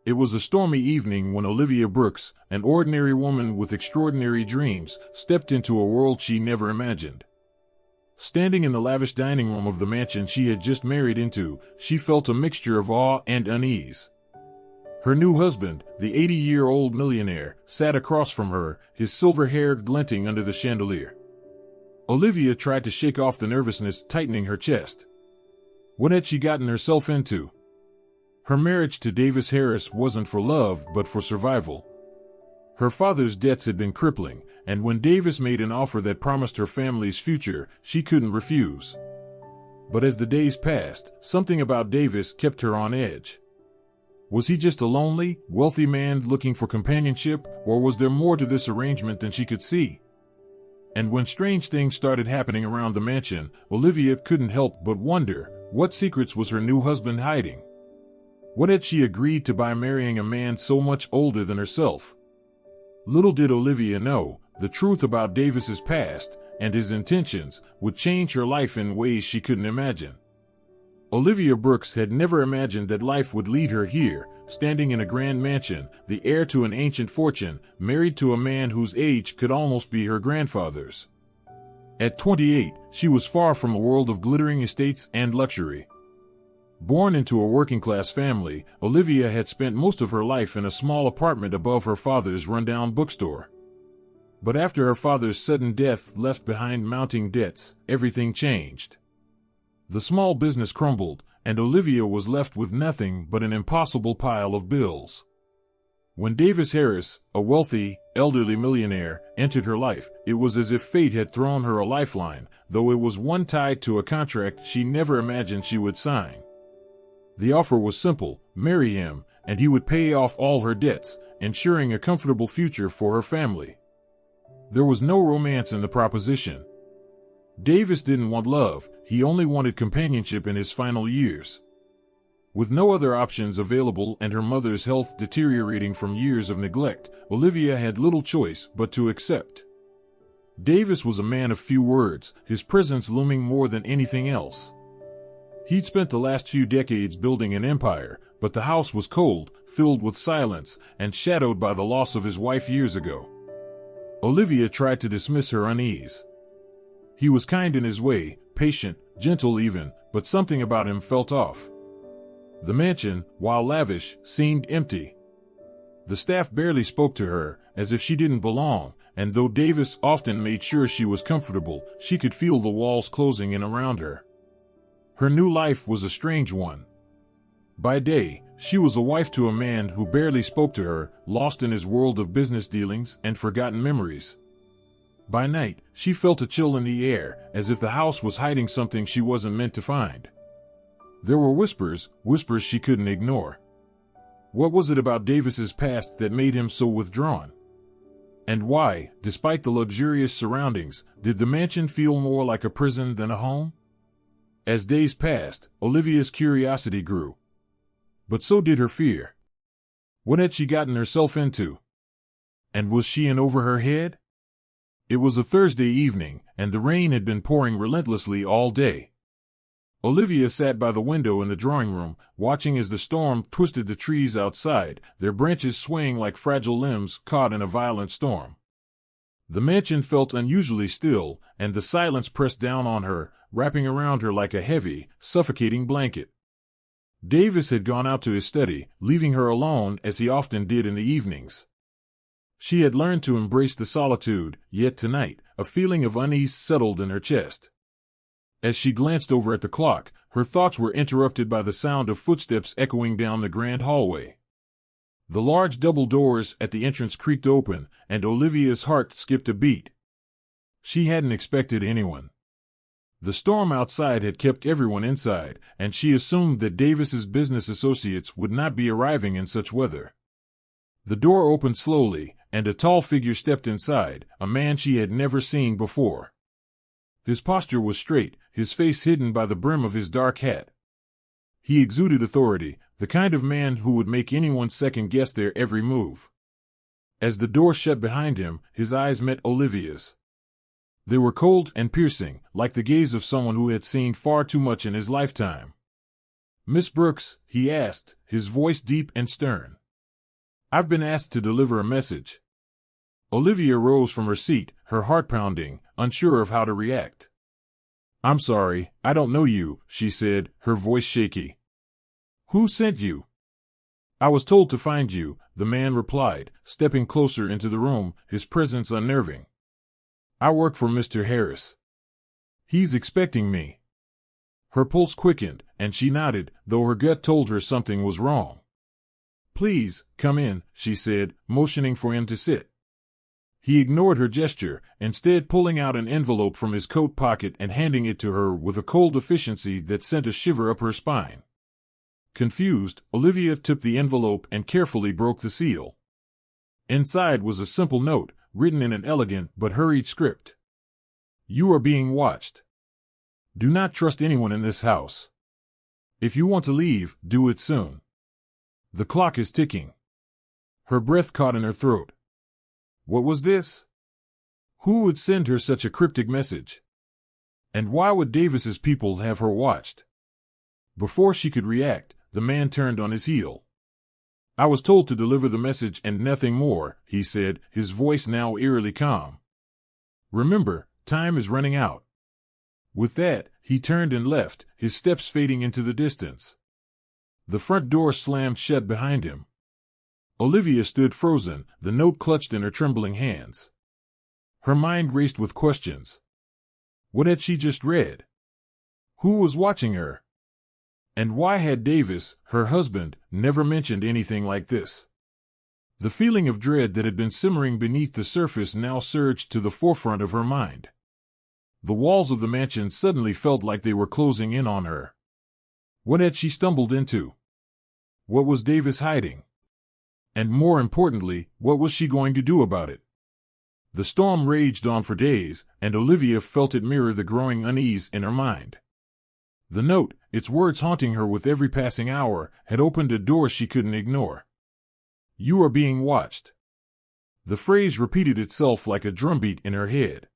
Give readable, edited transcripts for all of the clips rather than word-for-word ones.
It was a stormy evening when Olivia Brooks, an ordinary woman with extraordinary dreams, stepped into a world she never imagined. Standing in the lavish dining room of the mansion she had just married into, she felt a mixture of awe and unease. Her new husband, the 80-year-old millionaire, sat across from her, his silver hair glinting under the chandelier. Olivia tried to shake off the nervousness tightening her chest. What had she gotten herself into? Her marriage to Davis Harris wasn't for love but for survival. Her father's debts had been crippling, and when Davis made an offer that promised her family's future, she couldn't refuse. But as the days passed, something about Davis kept her on edge. Was he just a lonely, wealthy man looking for companionship, or was there more to this arrangement than she could see? And when strange things started happening around the mansion, Olivia couldn't help but wonder, what secrets was her new husband hiding? What had she agreed to by marrying a man so much older than herself? Little did Olivia know, the truth about Davis's past and his intentions would change her life in ways she couldn't imagine. Olivia Brooks had never imagined that life would lead her here, standing in a grand mansion, the heir to an ancient fortune, married to a man whose age could almost be her grandfather's. At 28, she was far from a world of glittering estates and luxury. Born into a working-class family, Olivia had spent most of her life in a small apartment above her father's rundown bookstore. But after her father's sudden death left behind mounting debts, everything changed. The small business crumbled, and Olivia was left with nothing but an impossible pile of bills. When Davis Harris, a wealthy, elderly millionaire, entered her life, it was as if fate had thrown her a lifeline, though it was one tied to a contract she never imagined she would sign. The offer was simple: marry him, and he would pay off all her debts, ensuring a comfortable future for her family. There was no romance in the proposition. Davis didn't want love, he only wanted companionship in his final years. With no other options available and her mother's health deteriorating from years of neglect, Olivia had little choice but to accept. Davis was a man of few words, his presence looming more than anything else. He'd spent the last few decades building an empire, but the house was cold, filled with silence, and shadowed by the loss of his wife years ago. Olivia tried to dismiss her unease. He was kind in his way, patient, gentle even, but something about him felt off. The mansion, while lavish, seemed empty. The staff barely spoke to her, as if she didn't belong, and though Davis often made sure she was comfortable, she could feel the walls closing in around her. Her new life was a strange one. By day, she was a wife to a man who barely spoke to her, lost in his world of business dealings and forgotten memories. By night, she felt a chill in the air, as if the house was hiding something she wasn't meant to find. There were whispers she couldn't ignore. What was it about Davis's past that made him so withdrawn? And why, despite the luxurious surroundings, did the mansion feel more like a prison than a home? As days passed, Olivia's curiosity grew. But so did her fear. What had she gotten herself into? And was she in over her head? It was a Thursday evening, and the rain had been pouring relentlessly all day. Olivia sat by the window in the drawing room, watching as the storm twisted the trees outside, their branches swaying like fragile limbs caught in a violent storm. The mansion felt unusually still, and the silence pressed down on her, wrapping around her like a heavy, suffocating blanket. Davis had gone out to his study, leaving her alone as he often did in the evenings. She had learned to embrace the solitude, yet tonight, a feeling of unease settled in her chest. As she glanced over at the clock, her thoughts were interrupted by the sound of footsteps echoing down the grand hallway. The large double doors at the entrance creaked open, and Olivia's heart skipped a beat. She hadn't expected anyone. The storm outside had kept everyone inside, and she assumed that Davis's business associates would not be arriving in such weather. The door opened slowly, and a tall figure stepped inside, a man she had never seen before. His posture was straight, his face hidden by the brim of his dark hat. He exuded authority, the kind of man who would make anyone second-guess their every move. As the door shut behind him, his eyes met Olivia's. They were cold and piercing, like the gaze of someone who had seen far too much in his lifetime. "Miss Brooks," he asked, his voice deep and stern. I've been asked to deliver a message. Olivia rose from her seat, her heart pounding, unsure of how to react. I'm sorry, I don't know you, she said, her voice shaky. Who sent you? I was told to find you, the man replied, stepping closer into the room, his presence unnerving. I work for Mr. Harris. He's expecting me. Her pulse quickened, and she nodded, though her gut told her something was wrong. Please, come in, she said, motioning for him to sit. He ignored her gesture, instead pulling out an envelope from his coat pocket and handing it to her with a cold efficiency that sent a shiver up her spine. Confused, Olivia took the envelope and carefully broke the seal. Inside was a simple note, written in an elegant but hurried script. You are being watched. Do not trust anyone in this house. If you want to leave, do it soon. The clock is ticking. Her breath caught in her throat. What was this? Who would send her such a cryptic message? And why would Davis's people have her watched? Before she could react, the man turned on his heel. I was told to deliver the message and nothing more, he said, his voice now eerily calm. Remember, time is running out. With that, he turned and left, his steps fading into the distance. The front door slammed shut behind him. Olivia stood frozen, the note clutched in her trembling hands. Her mind raced with questions. What had she just read? Who was watching her? And why had Davis, her husband, never mentioned anything like this? The feeling of dread that had been simmering beneath the surface now surged to the forefront of her mind. The walls of the mansion suddenly felt like they were closing in on her. What had she stumbled into? What was Davis hiding? And more importantly, what was she going to do about it? The storm raged on for days, and Olivia felt it mirror the growing unease in her mind. The note, its words haunting her with every passing hour, had opened a door she couldn't ignore. You are being watched. The phrase repeated itself like a drumbeat in her head.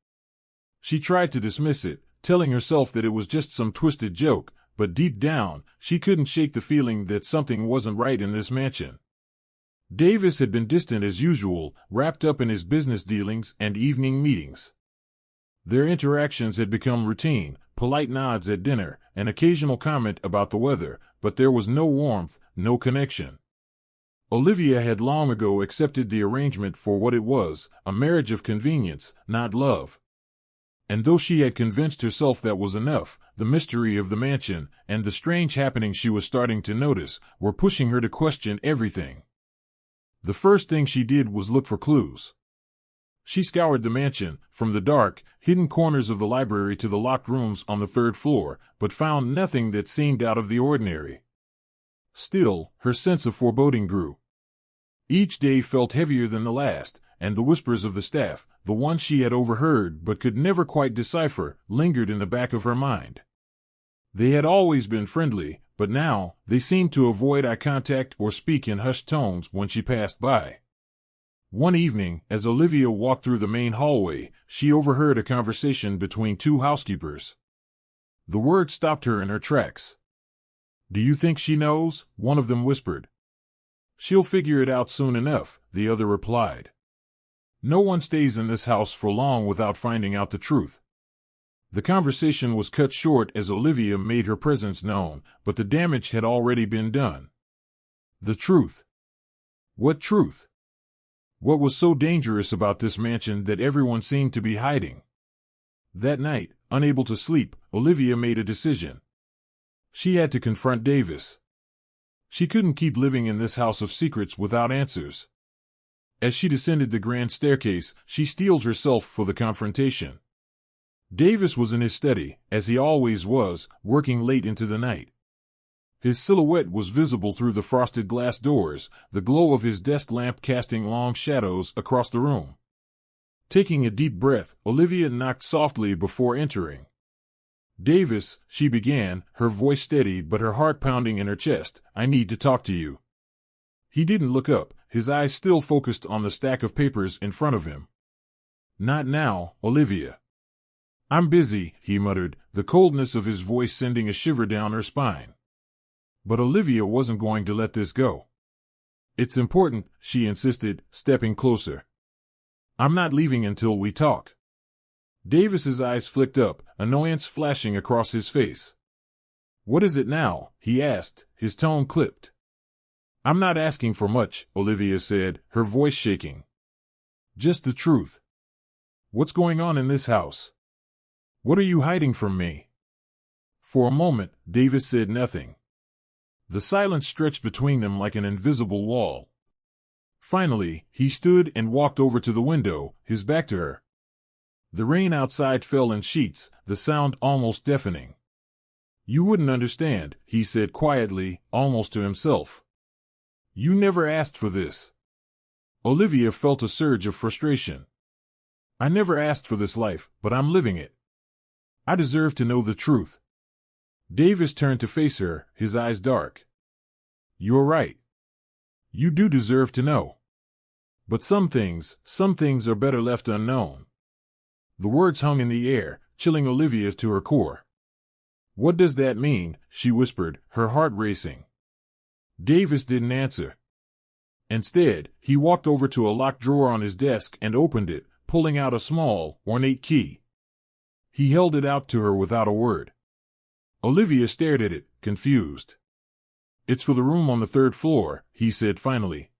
She tried to dismiss it, telling herself that it was just some twisted joke, but deep down, she couldn't shake the feeling that something wasn't right in this mansion. Davis had been distant as usual, wrapped up in his business dealings and evening meetings. Their interactions had become routine, polite nods at dinner, an occasional comment about the weather, but there was no warmth, no connection. Olivia had long ago accepted the arrangement for what it was, a marriage of convenience, not love. And though she had convinced herself that was enough, the mystery of the mansion, and the strange happenings she was starting to notice, were pushing her to question everything. The first thing she did was look for clues. She scoured the mansion, from the dark, hidden corners of the library to the locked rooms on the third floor, but found nothing that seemed out of the ordinary. Still, her sense of foreboding grew. Each day felt heavier than the last, and the whispers of the staff, the ones she had overheard but could never quite decipher, lingered in the back of her mind. They had always been friendly, but now, they seemed to avoid eye contact or speak in hushed tones when she passed by. One evening, as Olivia walked through the main hallway, she overheard a conversation between two housekeepers. The word stopped her in her tracks. Do you think she knows? One of them whispered. She'll figure it out soon enough, the other replied. No one stays in this house for long without finding out the truth. The conversation was cut short as Olivia made her presence known, but the damage had already been done. The truth. What truth? What was so dangerous about this mansion that everyone seemed to be hiding? That night, unable to sleep, Olivia made a decision. She had to confront Davis. She couldn't keep living in this house of secrets without answers. As she descended the grand staircase, she steeled herself for the confrontation. Davis was in his study, as he always was, working late into the night. His silhouette was visible through the frosted glass doors, the glow of his desk lamp casting long shadows across the room. Taking a deep breath, Olivia knocked softly before entering. Davis, she began, her voice steady but her heart pounding in her chest, I need to talk to you. He didn't look up, his eyes still focused on the stack of papers in front of him. Not now, Olivia. I'm busy, he muttered, the coldness of his voice sending a shiver down her spine. But Olivia wasn't going to let this go. It's important, she insisted, stepping closer. I'm not leaving until we talk. Davis's eyes flicked up, annoyance flashing across his face. What is it now? He asked, his tone clipped. I'm not asking for much, Olivia said, her voice shaking. Just the truth. What's going on in this house? What are you hiding from me? For a moment, Davis said nothing. The silence stretched between them like an invisible wall. Finally, he stood and walked over to the window, his back to her. The rain outside fell in sheets, the sound almost deafening. You wouldn't understand, he said quietly, almost to himself. You never asked for this. Olivia felt a surge of frustration. I never asked for this life, but I'm living it. I deserve to know the truth. Davis turned to face her, his eyes dark. You're right. You do deserve to know. But some things are better left unknown. The words hung in the air, chilling Olivia to her core. What does that mean? She whispered, her heart racing. Davis didn't answer. Instead, he walked over to a locked drawer on his desk and opened it, pulling out a small, ornate key. He held it out to her without a word. Olivia stared at it, confused. It's for the room on the 3rd floor, he said finally.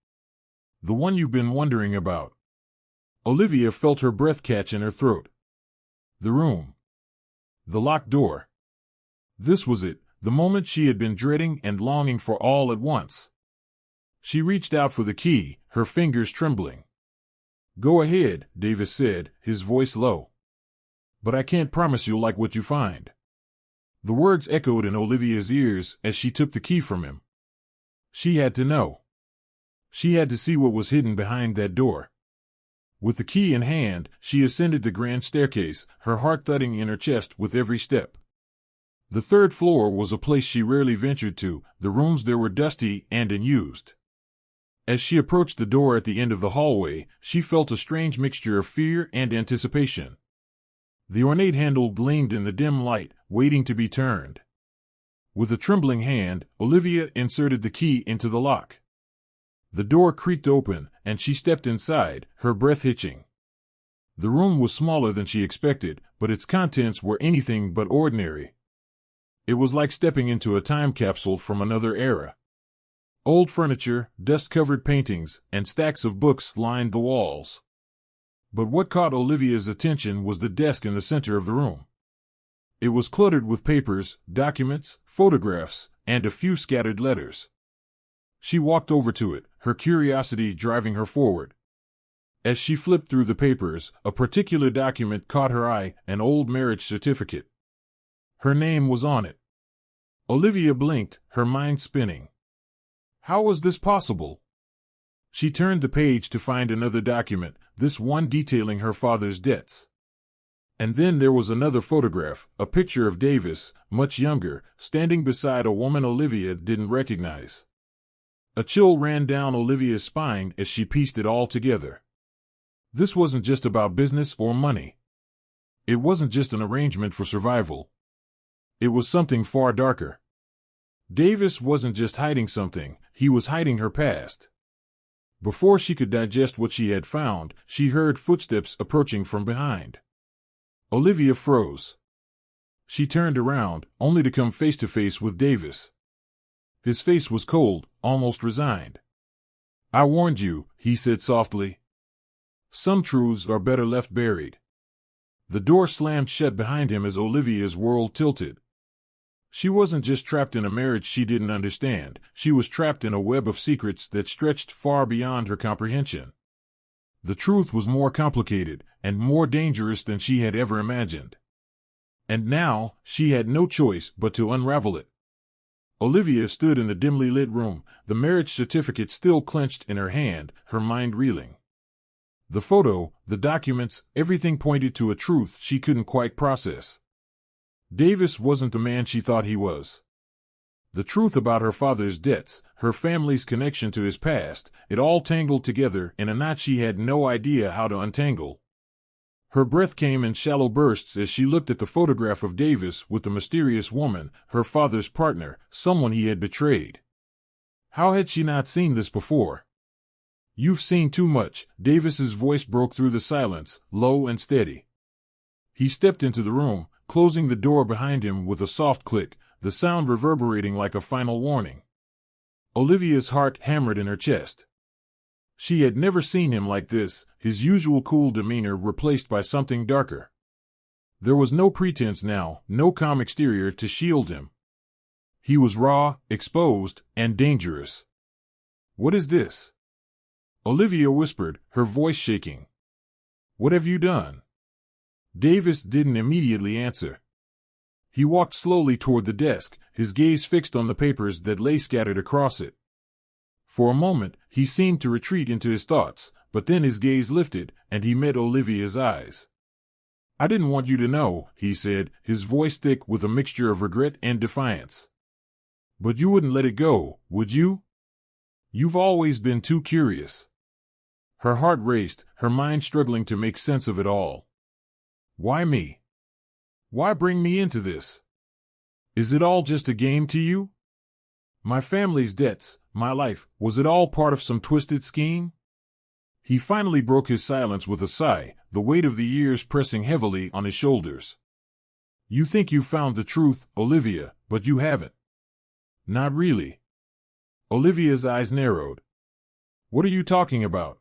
The one you've been wondering about. Olivia felt her breath catch in her throat. The room. The locked door. This was it, the moment she had been dreading and longing for all at once. She reached out for the key, her fingers trembling. Go ahead, Davis said, his voice low. But I can't promise you'll like what you find. The words echoed in Olivia's ears as she took the key from him. She had to know. She had to see what was hidden behind that door. With the key in hand, she ascended the grand staircase, her heart thudding in her chest with every step. The 3rd floor was a place she rarely ventured to, the rooms there were dusty and unused. As she approached the door at the end of the hallway, she felt a strange mixture of fear and anticipation. The ornate handle gleamed in the dim light, waiting to be turned. With a trembling hand, Olivia inserted the key into the lock. The door creaked open, and she stepped inside, her breath hitching. The room was smaller than she expected, but its contents were anything but ordinary. It was like stepping into a time capsule from another era. Old furniture, dust-covered paintings, and stacks of books lined the walls. But what caught Olivia's attention was the desk in the center of the room. It was cluttered with papers, documents, photographs, and a few scattered letters. She walked over to it, her curiosity driving her forward. As she flipped through the papers, a particular document caught her eye, an old marriage certificate. Her name was on it. Olivia blinked, her mind spinning. How was this possible? She turned the page to find another document, this one detailing her father's debts. And then there was another photograph, a picture of Davis, much younger, standing beside a woman Olivia didn't recognize. A chill ran down Olivia's spine as she pieced it all together. This wasn't just about business or money. It wasn't just an arrangement for survival. It was something far darker. Davis wasn't just hiding something, he was hiding her past. Before she could digest what she had found, she heard footsteps approaching from behind. Olivia froze. She turned around, only to come face to face with Davis. His face was cold, almost resigned. I warned you, he said softly. Some truths are better left buried. The door slammed shut behind him as Olivia's world tilted. She wasn't just trapped in a marriage she didn't understand, she was trapped in a web of secrets that stretched far beyond her comprehension. The truth was more complicated, and more dangerous than she had ever imagined. And now, she had no choice but to unravel it. Olivia stood in the dimly lit room, the marriage certificate still clenched in her hand, her mind reeling. The photo, the documents, everything pointed to a truth she couldn't quite process. Davis wasn't the man she thought he was. The truth about her father's debts, her family's connection to his past, it all tangled together in a knot she had no idea how to untangle. Her breath came in shallow bursts as she looked at the photograph of Davis with the mysterious woman, her father's partner, someone he had betrayed. How had she not seen this before? You've seen too much. Davis's voice broke through the silence, low and steady. He stepped into the room, closing the door behind him with a soft click, the sound reverberating like a final warning. Olivia's heart hammered in her chest. She had never seen him like this, his usual cool demeanor replaced by something darker. There was no pretense now, no calm exterior to shield him. He was raw, exposed, and dangerous. "What is this?" Olivia whispered, her voice shaking. "What have you done?" Davis didn't immediately answer. He walked slowly toward the desk, his gaze fixed on the papers that lay scattered across it. For a moment, he seemed to retreat into his thoughts, but then his gaze lifted, and he met Olivia's eyes. "I didn't want you to know," he said, his voice thick with a mixture of regret and defiance. "But you wouldn't let it go, would you? You've always been too curious." Her heart raced, her mind struggling to make sense of it all. "Why me? Why bring me into this? Is it all just a game to you? My family's debts, my life, was it all part of some twisted scheme?" He finally broke his silence with a sigh, the weight of the years pressing heavily on his shoulders. "You think you've found the truth, Olivia, but you haven't." "Not really." Olivia's eyes narrowed. "What are you talking about?"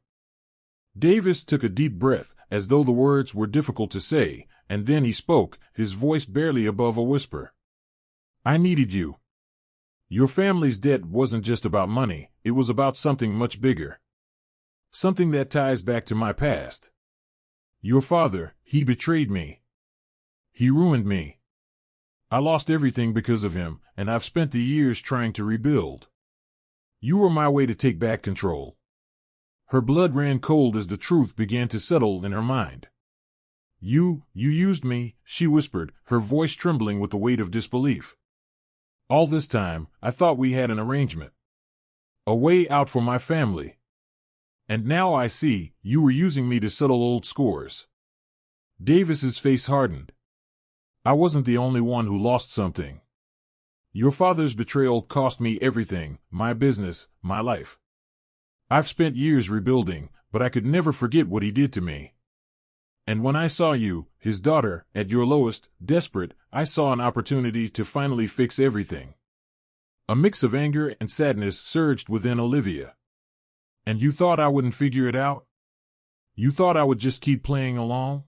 Davis took a deep breath, as though the words were difficult to say, and then he spoke, his voice barely above a whisper. "I needed you. Your family's debt wasn't just about money, it was about something much bigger. Something that ties back to my past. Your father, he betrayed me. He ruined me. I lost everything because of him, and I've spent the years trying to rebuild. You were my way to take back control." Her blood ran cold as the truth began to settle in her mind. You used me," she whispered, her voice trembling with the weight of disbelief. "All this time, I thought we had an arrangement. A way out for my family. And now I see, you were using me to settle old scores." Davis's face hardened. "I wasn't the only one who lost something. Your father's betrayal cost me everything, my business, my life. I've spent years rebuilding, but I could never forget what he did to me. And when I saw you, his daughter, at your lowest, desperate, I saw an opportunity to finally fix everything." A mix of anger and sadness surged within Olivia. "And you thought I wouldn't figure it out? You thought I would just keep playing along?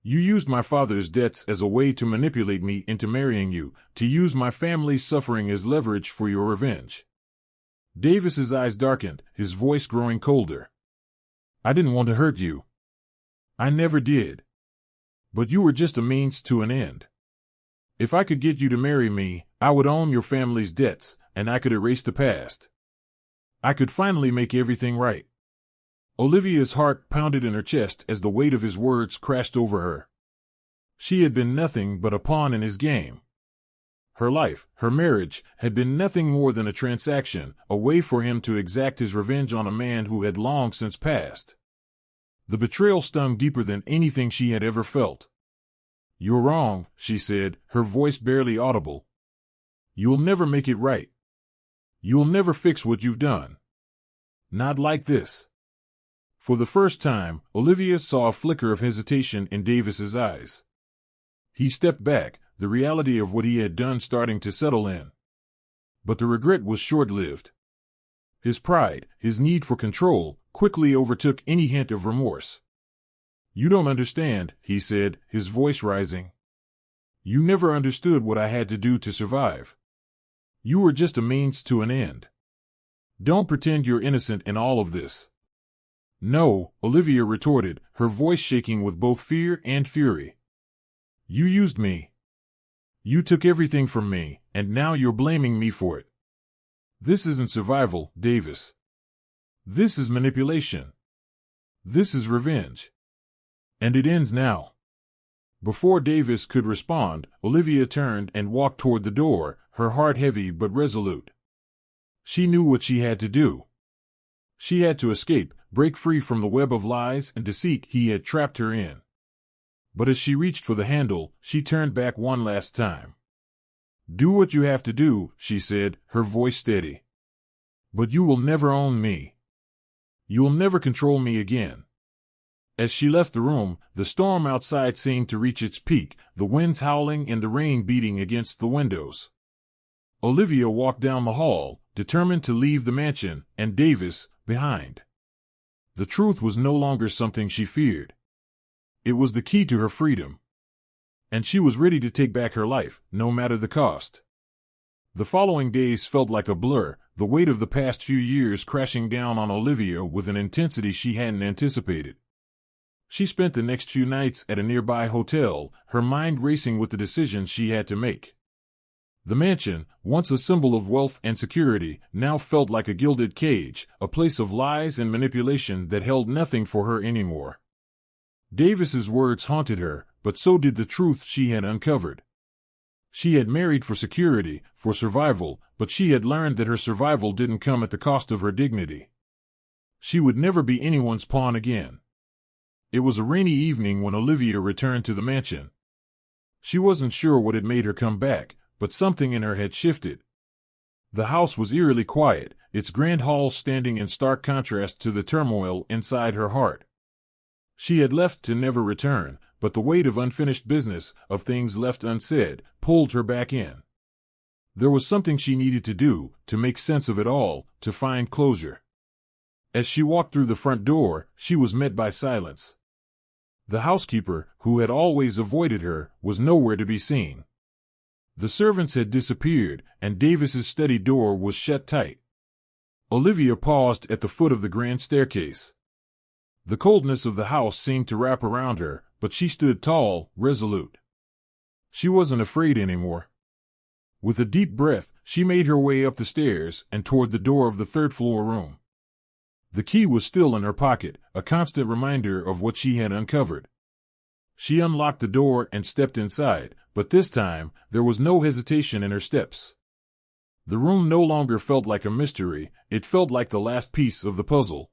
You used my father's debts as a way to manipulate me into marrying you, to use my family's suffering as leverage for your revenge." Davis's eyes darkened, his voice growing colder. "I didn't want to hurt you. I never did. But you were just a means to an end. If I could get you to marry me, I would own your family's debts, and I could erase the past. I could finally make everything right." Olivia's heart pounded in her chest as the weight of his words crashed over her. She had been nothing but a pawn in his game. Her life, her marriage, had been nothing more than a transaction, a way for him to exact his revenge on a man who had long since passed. The betrayal stung deeper than anything she had ever felt. "You're wrong," she said, her voice barely audible. "You'll never make it right. You'll never fix what you've done. Not like this." For the first time, Olivia saw a flicker of hesitation in Davis's eyes. He stepped back, the reality of what he had done starting to settle in. But the regret was short-lived. His pride, his need for control, quickly overtook any hint of remorse. "You don't understand," he said, his voice rising. "You never understood what I had to do to survive. You were just a means to an end. Don't pretend you're innocent in all of this." "No," Olivia retorted, her voice shaking with both fear and fury. "You used me. You took everything from me, and now you're blaming me for it. This isn't survival, Davis. This is manipulation. This is revenge. And it ends now." Before Davis could respond, Olivia turned and walked toward the door, her heart heavy but resolute. She knew what she had to do. She had to escape, break free from the web of lies and deceit he had trapped her in. But as she reached for the handle, she turned back one last time. "Do what you have to do," she said, her voice steady. But you will never own me. You will never control me again. As she left the room, the storm outside seemed to reach its peak, the winds howling and the rain beating against the windows. Olivia walked down the hall, determined to leave the mansion and Davis behind. The truth was no longer something she feared. It was the key to her freedom. And she was ready to take back her life, no matter the cost. The following days felt like a blur, the weight of the past few years crashing down on Olivia with an intensity she hadn't anticipated. She spent the next few nights at a nearby hotel, her mind racing with the decisions she had to make. The mansion, once a symbol of wealth and security, now felt like a gilded cage, a place of lies and manipulation that held nothing for her anymore. Davis's words haunted her, but so did the truth she had uncovered. She had married for security, for survival, but she had learned that her survival didn't come at the cost of her dignity. She would never be anyone's pawn again. It was a rainy evening when Olivia returned to the mansion. She wasn't sure what had made her come back, but something in her had shifted. The house was eerily quiet, its grand hall standing in stark contrast to the turmoil inside her heart. She had left to never return, but the weight of unfinished business, of things left unsaid, pulled her back in. There was something she needed to do, to make sense of it all, to find closure. As she walked through the front door, she was met by silence. The housekeeper, who had always avoided her, was nowhere to be seen. The servants had disappeared, and Davis's study door was shut tight. Olivia paused at the foot of the grand staircase. The coldness of the house seemed to wrap around her, but she stood tall, resolute. She wasn't afraid anymore. With a deep breath, she made her way up the stairs and toward the door of the third-floor room. The key was still in her pocket, a constant reminder of what she had uncovered. She unlocked the door and stepped inside, but this time, there was no hesitation in her steps. The room no longer felt like a mystery, it felt like the last piece of the puzzle.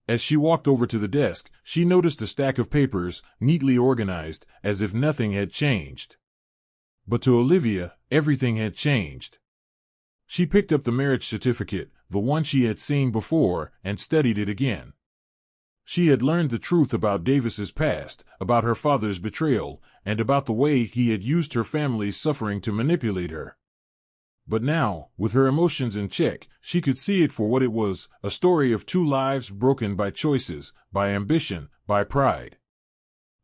As she walked over to the desk, she noticed a stack of papers, neatly organized, as if nothing had changed. But to Olivia, everything had changed. She picked up the marriage certificate, the one she had seen before, and studied it again. She had learned the truth about Davis's past, about her father's betrayal, and about the way he had used her family's suffering to manipulate her. But now, with her emotions in check, she could see it for what it was, a story of two lives broken by choices, by ambition, by pride.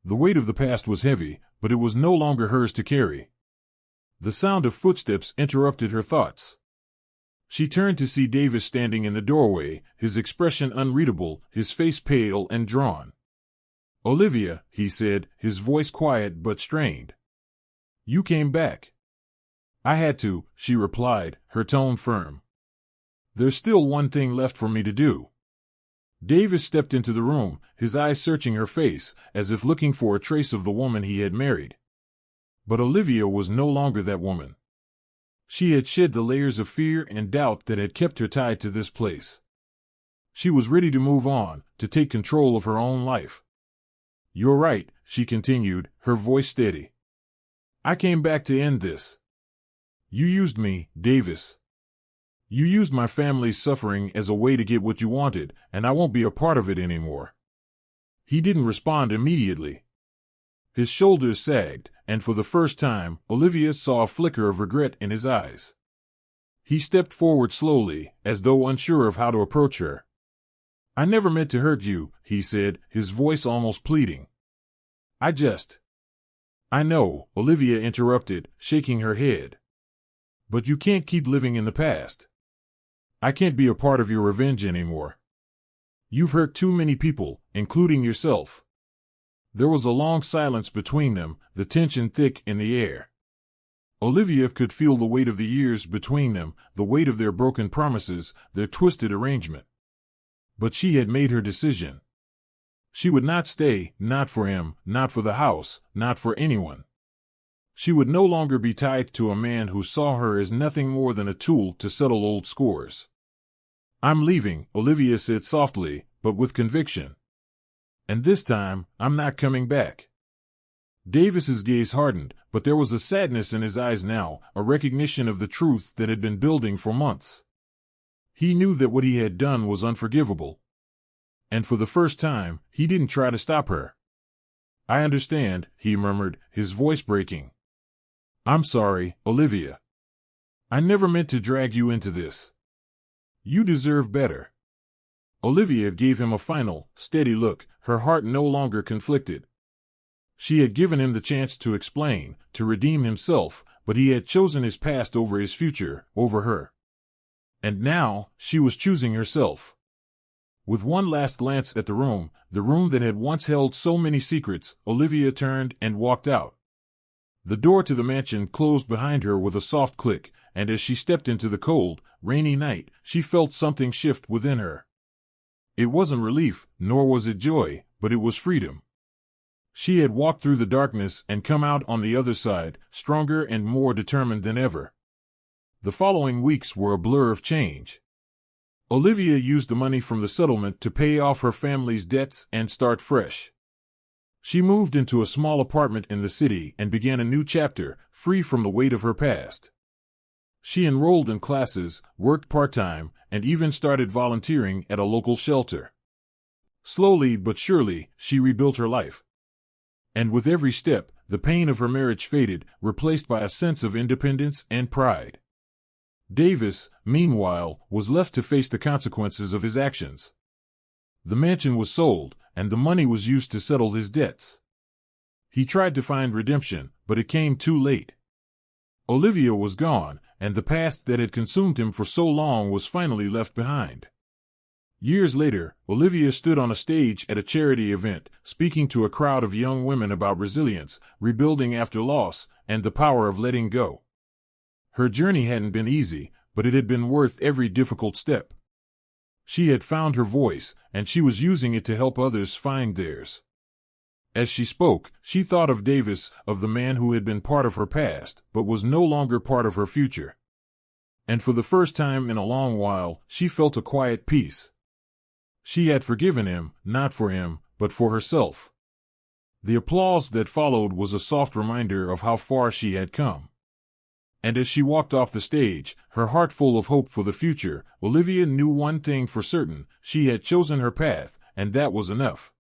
The weight of the past was heavy, but it was no longer hers to carry. The sound of footsteps interrupted her thoughts. She turned to see Davis standing in the doorway, his expression unreadable, his face pale and drawn. "Olivia," he said, his voice quiet but strained. "You came back." "I had to," she replied, her tone firm. "There's still one thing left for me to do." Davis stepped into the room, his eyes searching her face, as if looking for a trace of the woman he had married. But Olivia was no longer that woman. She had shed the layers of fear and doubt that had kept her tied to this place. She was ready to move on, to take control of her own life. "You're right," she continued, her voice steady. "I came back to end this. You used me, Davis. You used my family's suffering as a way to get what you wanted, and I won't be a part of it anymore." He didn't respond immediately. His shoulders sagged, and for the first time, Olivia saw a flicker of regret in his eyes. He stepped forward slowly, as though unsure of how to approach her. "I never meant to hurt you," he said, his voice almost pleading. "I know," Olivia interrupted, shaking her head. "But you can't keep living in the past. I can't be a part of your revenge anymore. You've hurt too many people, including yourself." There was a long silence between them, the tension thick in the air. Olivia could feel the weight of the years between them, the weight of their broken promises, their twisted arrangement. But she had made her decision. She would not stay, not for him, not for the house, not for anyone. She would no longer be tied to a man who saw her as nothing more than a tool to settle old scores. "I'm leaving," Olivia said softly, but with conviction. "And this time, I'm not coming back." Davis's gaze hardened, but there was a sadness in his eyes now, a recognition of the truth that had been building for months. He knew that what he had done was unforgivable. And for the first time, he didn't try to stop her. "I understand," he murmured, his voice breaking. "I'm sorry, Olivia. I never meant to drag you into this. You deserve better." Olivia gave him a final, steady look, her heart no longer conflicted. She had given him the chance to explain, to redeem himself, but he had chosen his past over his future, over her. And now, she was choosing herself. With one last glance at the room that had once held so many secrets, Olivia turned and walked out. The door to the mansion closed behind her with a soft click, and as she stepped into the cold, rainy night, she felt something shift within her. It wasn't relief, nor was it joy, but it was freedom. She had walked through the darkness and come out on the other side, stronger and more determined than ever. The following weeks were a blur of change. Olivia used the money from the settlement to pay off her family's debts and start fresh. She moved into a small apartment in the city and began a new chapter, free from the weight of her past. She enrolled in classes, worked part-time, and even started volunteering at a local shelter. Slowly but surely, she rebuilt her life. And with every step, the pain of her marriage faded, replaced by a sense of independence and pride. Davis, meanwhile, was left to face the consequences of his actions. The mansion was sold, and the money was used to settle his debts. He tried to find redemption, but it came too late. Olivia was gone, and the past that had consumed him for so long was finally left behind. Years later, Olivia stood on a stage at a charity event, speaking to a crowd of young women about resilience, rebuilding after loss, and the power of letting go. Her journey hadn't been easy, but it had been worth every difficult step. She had found her voice, and she was using it to help others find theirs. As she spoke, she thought of Davis, of the man who had been part of her past, but was no longer part of her future. And for the first time in a long while, she felt a quiet peace. She had forgiven him, not for him, but for herself. The applause that followed was a soft reminder of how far she had come. And as she walked off the stage, her heart full of hope for the future, Olivia knew one thing for certain: she had chosen her path, and that was enough.